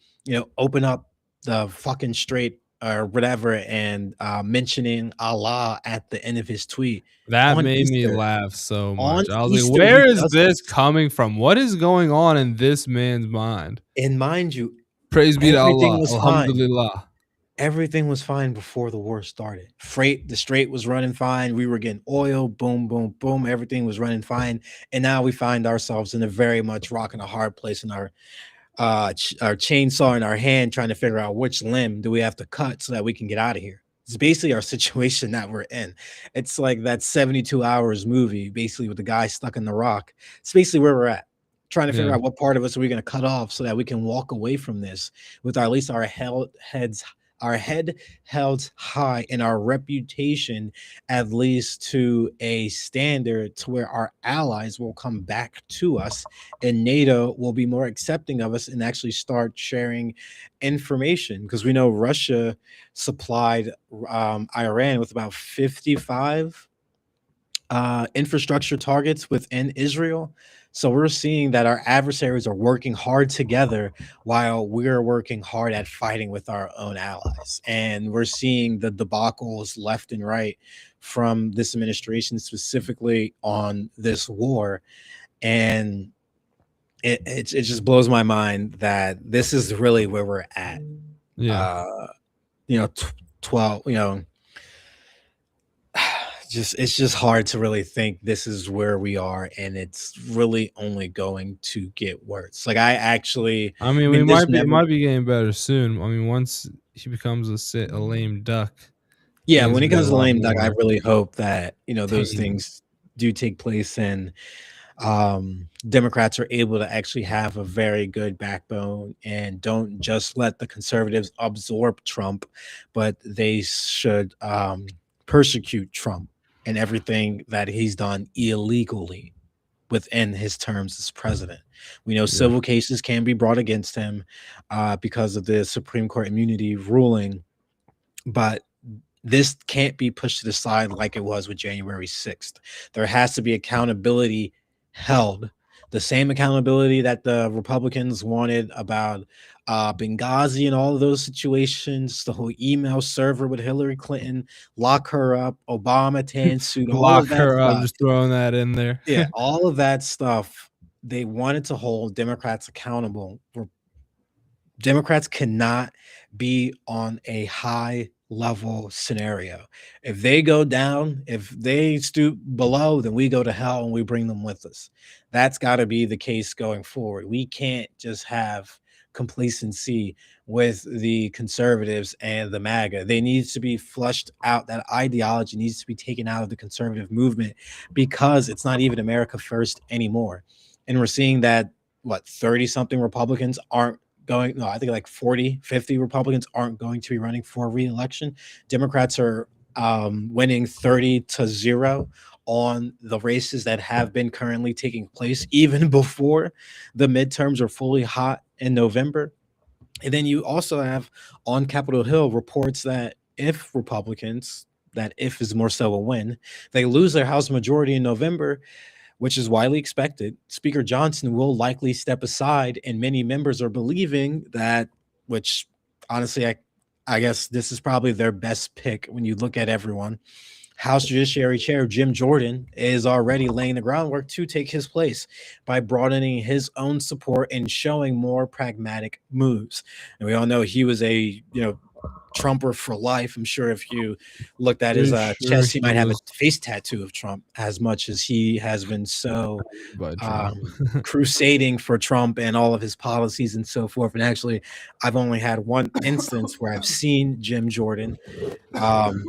open up the fucking straight or whatever, and mentioning Allah at the end of his tweet that on made me Easter. laugh so On much. I was like, Easter, "Where he is does this this. coming from? What is going on in this man's mind?" And mind you, Praise be to everything Allah. was fine. Alhamdulillah. Everything was fine before the war started. The strait was running fine. We were getting oil, boom, boom, boom. Everything was running fine. And now we find ourselves in a very much rock and a hard place in our chainsaw in our hand, trying to figure out which limb do we have to cut so that we can get out of here. It's basically our situation that we're in. It's like that 72 hours movie, basically, with the guy stuck in the rock. It's basically where we're at. Trying to figure Yeah, out what part of us are we going to cut off so that we can walk away from this with at least our head held high and our reputation at least to a standard to where our allies will come back to us and NATO will be more accepting of us and actually start sharing information, because we know Russia supplied Iran with about 55 infrastructure targets within Israel. So we're seeing that our adversaries are working hard together while we're working hard at fighting with our own allies. And we're seeing the debacles left and right from this administration, specifically on this war. And it just blows my mind that this is really where we're at. yeah. Uh, 12, it's just hard to really think this is where we are, and it's really only going to get worse. Like, I mean, I mean, there's it never might be getting better soon. I mean, once he becomes a lame duck, yeah, things when it will get comes a to lot lame duck, I more really hope that those tame. things do take place, and Democrats are able to actually have a very good backbone and don't just let the conservatives absorb Trump, but they should persecute Trump and everything that he's done illegally within his terms as president. We know Yeah, civil cases can be brought against him because of the Supreme Court immunity ruling, but this can't be pushed to the side like it was with January 6th. There has to be accountability held. The same accountability that the Republicans wanted about Benghazi and all of those situations, the whole email server with Hillary Clinton, lock her up, Obama tan suit, all lock of that her up. stuff. Just throwing that in there. Yeah, all of that stuff. They wanted to hold Democrats accountable. Democrats cannot be on a high level scenario. If they go down, if they stoop below, then we go to hell and we bring them with us. That's got to be the case going forward. We can't just have complacency with the conservatives and the MAGA. They need to be flushed out. That ideology needs to be taken out of the conservative movement because it's not even America first anymore. And we're seeing that what 30 something Republicans aren't going, no, I think like 40, 50 Republicans aren't going to be running for re-election. Democrats are winning 30-0 on the races that have been currently taking place even before the midterms are fully hot in November. And then you also have on Capitol Hill reports that if Republicans, that if is more so a win, they lose their House majority in November, which is widely expected, Speaker Johnson will likely step aside, and many members are believing that, which honestly, I guess this is probably their best pick when you look at everyone. House Judiciary Chair Jim Jordan is already laying the groundwork to take his place by broadening his own support and showing more pragmatic moves. And we all know he was a Trumper for life. I'm sure if you looked at his Pretty sure chest, he he might have a was face tattoo of Trump, as much as he has been so by Trump. um, crusading for Trump and all of his policies and so forth. And actually, I've only had one instance where I've seen Jim Jordan. Um,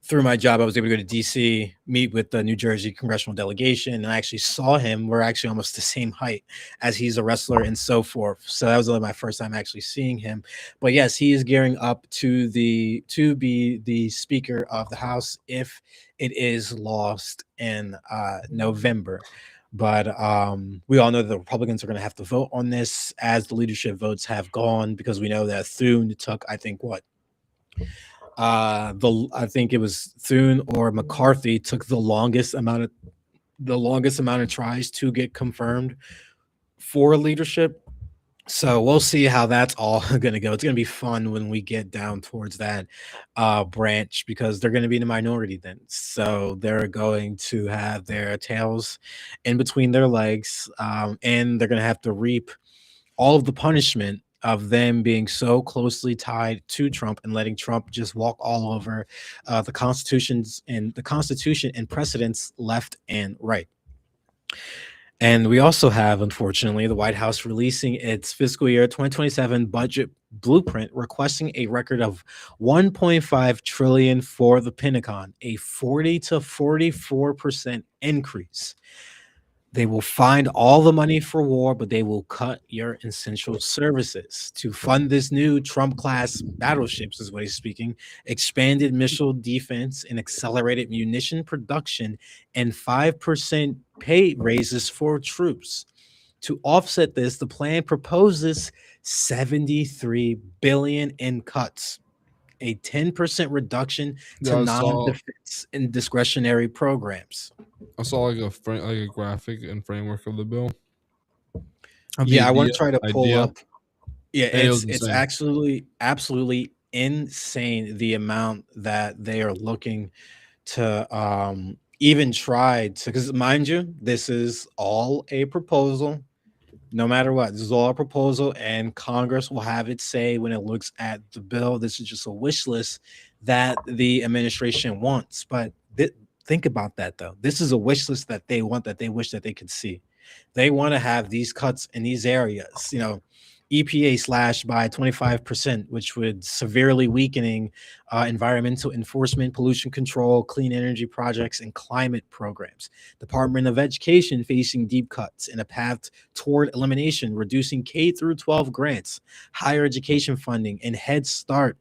through my job, I was able to go to DC, meet with the New Jersey congressional delegation, and I actually saw him. We're actually almost the same height as he's a wrestler and so forth. So that was my first time actually seeing him. But yes, he is gearing up to be the Speaker of the House if it is lost in November. But we all know the Republicans are going to have to vote on this as the leadership votes have gone, because we know that Thune took, I think, what I think it was Thune or McCarthy took the longest amount of tries to get confirmed for leadership. So we'll see how that's all going to go. It's going to be fun when we get down towards that branch, because they're going to be in a minority then. So they're going to have their tails in between their legs, and they're going to have to reap all of the punishment of them being so closely tied to Trump and letting Trump just walk all over the Constitution and precedents left and right. And we also have, unfortunately, the White House releasing its fiscal year 2027 budget blueprint, requesting a record of 1.5 trillion for the Pentagon, a 40 to 44% increase. They will find all the money for war, but they will cut your essential services. To fund this new Trump class battleships, is what he's speaking, expanded missile defense and accelerated munition production, and 5% pay raises for troops. To offset this, the plan proposes 73 billion in cuts, a 10% reduction to Yeah, non-defense and discretionary programs. I saw like like a graphic and framework of the bill of the Yeah, I want to try to pull idea, up. Yeah, and it was it's insane. absolutely insane the amount that they are looking to even try to, because mind you, this is all a proposal. No matter what, this is all a proposal, and Congress will have its say when it looks at the bill. This is just a wish list that the administration wants. But think about that, though. This is a wish list that they want, that they wish that they could see. They want to have these cuts in these areas. EPA slashed by 25%, which would severely weakening environmental enforcement, pollution control, clean energy projects, and climate programs. Department of Education facing deep cuts and a path toward elimination, reducing K through 12 grants, higher education funding, and Head Start,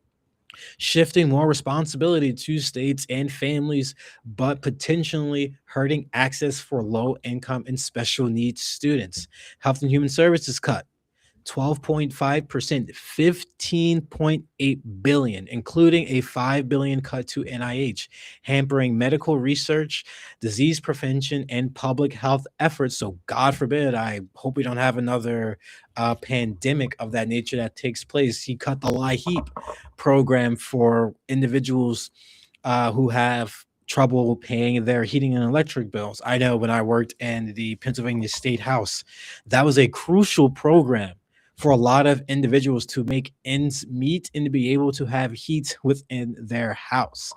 shifting more responsibility to states and families, but potentially hurting access for low income and special needs students. Health and Human Services cut 12.5%, 15.8 billion, including a 5 billion cut to NIH, hampering medical research, disease prevention, and public health efforts. So God forbid, I hope we don't have another pandemic of that nature that takes place. He cut the LIHEAP program for individuals who have trouble paying their heating and electric bills. I know when I worked in the Pennsylvania State House, that was a crucial program for a lot of individuals to make ends meet and to be able to have heat within their house.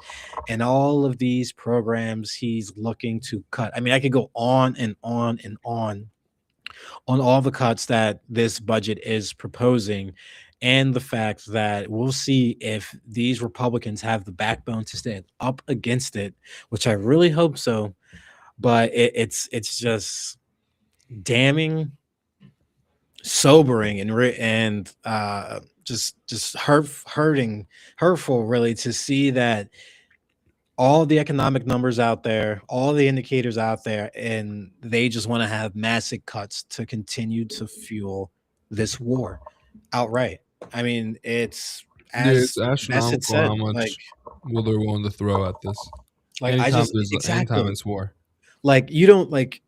And all of these programs he's looking to cut. I mean, I could go on and on and on on all the cuts that this budget is proposing, and the fact that we'll see if these Republicans have the backbone to stand up against it, which I really hope so. But it's just damning, sobering, and just hurtful, really, to see that all the economic numbers out there, all the indicators out there, and they just want to have massive cuts to continue to fuel this war outright. I mean, it's Yeah, it's as best it astronomical how said, much will they're willing to throw at this. I just Anytime exactly it's war. like you don't like.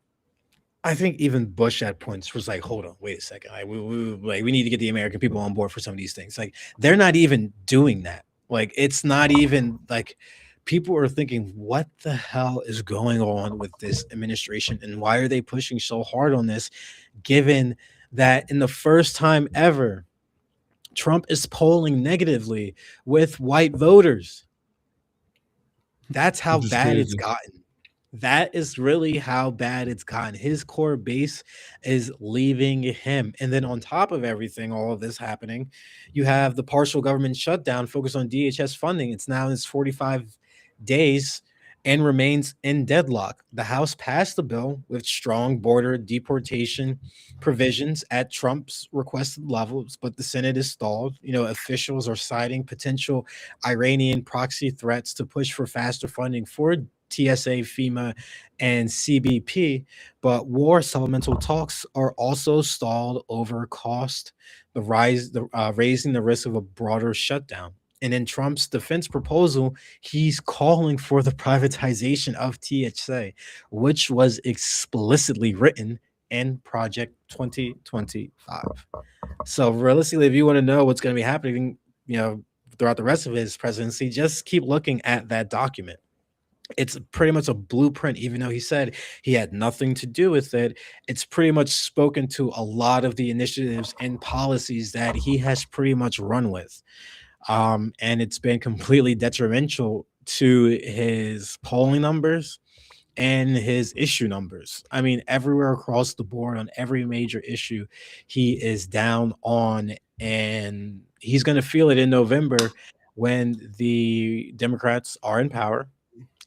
I think even Bush at points was like, "Hold on, wait a second. We need to get the American people on board for some of these things." Like they're not even doing that. Like it's not even like people are thinking, "What the hell is going on with this administration, and why are they pushing so hard on this?" Given that in the first time ever, Trump is polling negatively with white voters. That's how Which is bad it's crazy. gotten. That is really how bad it's gotten. His core base is leaving him. And then on top of everything, all of this happening, you have the partial government shutdown focused on DHS funding. It's now in its 45 days and remains in deadlock. The House passed the bill with strong border deportation provisions at Trump's requested levels, but the Senate is stalled. Officials are citing potential Iranian proxy threats to push for faster funding for TSA, FEMA, and CBP, but war supplemental talks are also stalled over cost, raising the risk of a broader shutdown. And in Trump's defense proposal, he's calling for the privatization of TSA, which was explicitly written in Project 2025. So realistically, if you want to know what's going to be happening, throughout the rest of his presidency, just keep looking at that document. It's pretty much a blueprint, even though he said he had nothing to do with it. It's pretty much spoken to a lot of the initiatives and policies that he has pretty much run with. And it's been completely detrimental to his polling numbers and his issue numbers. I mean, everywhere across the board on every major issue, he is down on, and he's going to feel it in November when the Democrats are in power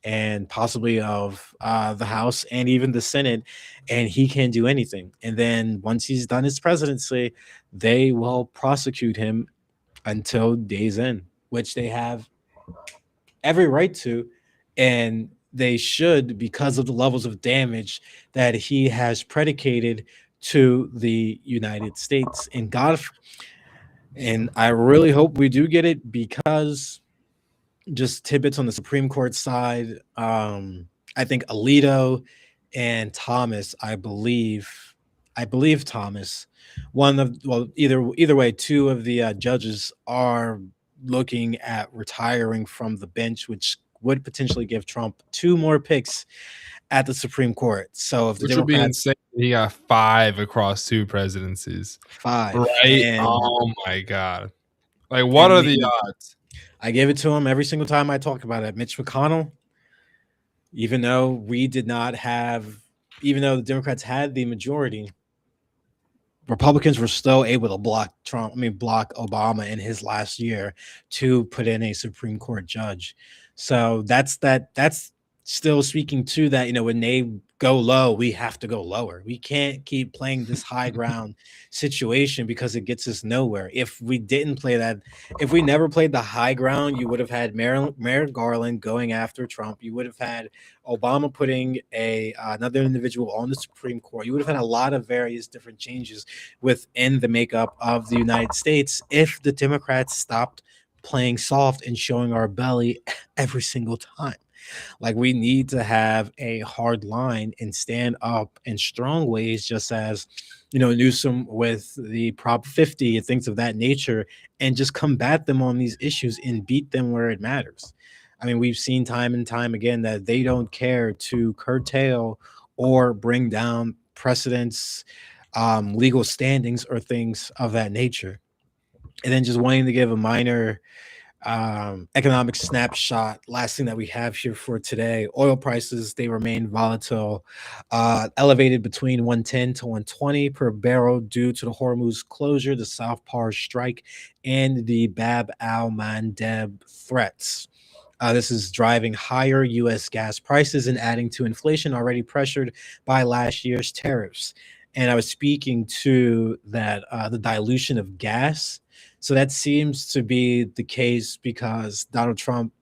and possibly of the House and even the Senate, and he can't do anything. And then once he's done his presidency, they will prosecute him until day's end, which they have every right to, and they should because of the levels of damage that he has predicated to the United States. And I really hope we do get it, because just tidbits on the Supreme Court side. I think Alito and Thomas, I believe Thomas, one of well, either way, two of the judges are looking at retiring from the bench, which would potentially give Trump two more picks at the Supreme Court. So if the Which would be Democrats insane. He got 5 across 2 presidencies. five, Right? and Oh my god. Like, what and are the we, odds? I give it to him every single time I talk about it. Mitch McConnell, even though we did not have, even though the Democrats had the majority, Republicans were still able to block Obama in his last year to put in a Supreme Court judge. So that's still speaking to that, when they go low, we have to go lower. We can't keep playing this high ground situation because it gets us nowhere. If we never played the high ground, you would have had Merrick Garland going after Trump. You would have had Obama putting another individual on the Supreme Court. You would have had a lot of various different changes within the makeup of the United States if the Democrats stopped playing soft and showing our belly every single time. Like we need to have a hard line and stand up in strong ways, just as Newsom with the Prop 50 and things of that nature, and just combat them on these issues and beat them where it matters. I mean, we've seen time and time again that they don't care to curtail or bring down precedents, legal standings, or things of that nature. And then just wanting to give a minor Economic snapshot. Last thing that we have here for today: oil prices, they remain volatile, elevated between 110 to 120 per barrel due to the Hormuz closure, the South Pars strike, and the Bab al Mandeb threats. This is driving higher U.S. gas prices and adding to inflation already pressured by last year's tariffs. And I was speaking to that the dilution of gas. So that seems to be the case because Donald Trump,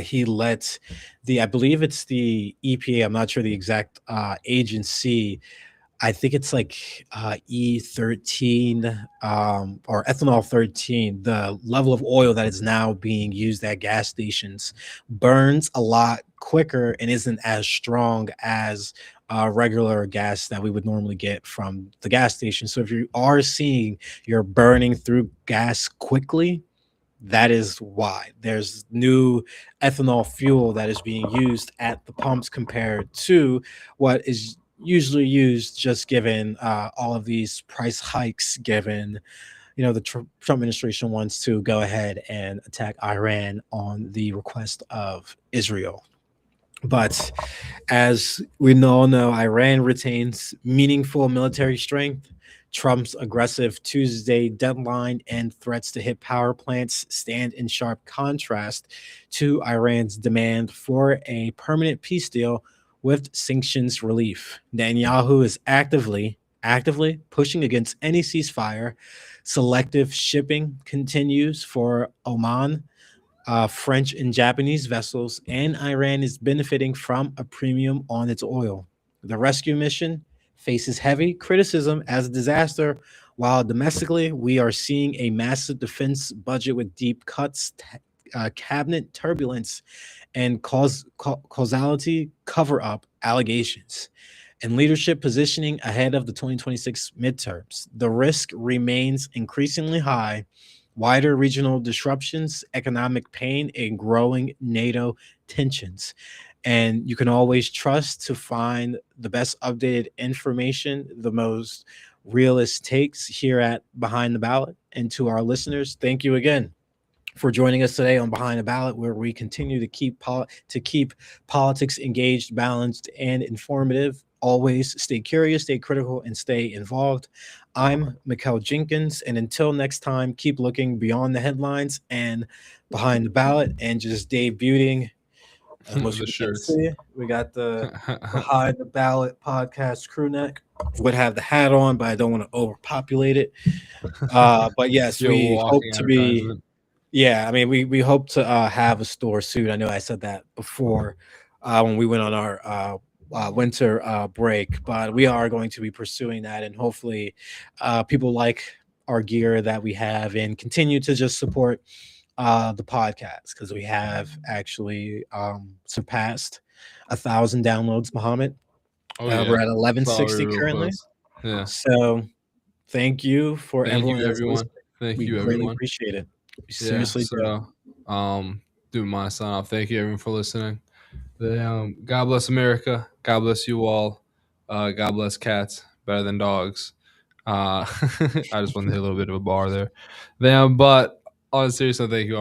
he let I believe it's the EPA, I'm not sure the exact agency, I think it's like E13 or ethanol 13. The level of oil that is now being used at gas stations burns a lot quicker and isn't as strong as regular gas that we would normally get from the gas station. So if you are seeing you're burning through gas quickly, that is why there's new ethanol fuel that is being used at the pumps compared to what is usually used, just given all of these price hikes, given the Trump administration wants to go ahead and attack Iran on the request of Israel. But as we all know, Iran retains meaningful military strength. Trump's aggressive Tuesday deadline and threats to hit power plants stand in sharp contrast to Iran's demand for a permanent peace deal with sanctions relief. Netanyahu is actively pushing against any ceasefire. Selective shipping continues for Oman, French and Japanese vessels, and Iran is benefiting from a premium on its oil. The rescue mission faces heavy criticism as a disaster, while domestically, we are seeing a massive defense budget with deep cuts, cabinet turbulence, and causality cover up allegations, and leadership positioning ahead of the 2026 midterms. The risk remains increasingly high: wider regional disruptions, economic pain, and growing NATO tensions. And you can always trust to find the best updated information, the most realist takes here at Behind the Ballot. And to our listeners, thank you again for joining us today on Behind the Ballot, where we continue to keep politics engaged, balanced, and informative. Always stay curious, stay critical, and stay involved. I'm Mikkel Jenkins, and until next time, keep looking beyond the headlines and behind the ballot, and just debuting. As most The people can't shirts. see, we got the Behind the Ballot podcast crew neck. Would have the hat on, but I don't want to overpopulate it. But yes, Yo, we hope walking to be. advertisement. Yeah, I mean, we hope to have a store soon. I know I said that before when we went on our winter break, but we are going to be pursuing that, and hopefully, people like our gear that we have and continue to just support the podcast, because we have actually surpassed 1,000 downloads, Muhammad. Oh yeah, We're at it's already 1160 real currently. close. Yeah. So thank you for Thank everyone you, that's everyone. listening. Thank We you, greatly everyone. appreciate it. We Yeah. seriously do. So, do my sign off. Thank you, everyone, for listening. God bless America. God bless you all. God bless cats. Better than dogs. I just wanted to hit a little bit of a bar there. But on a serious note, thank you all.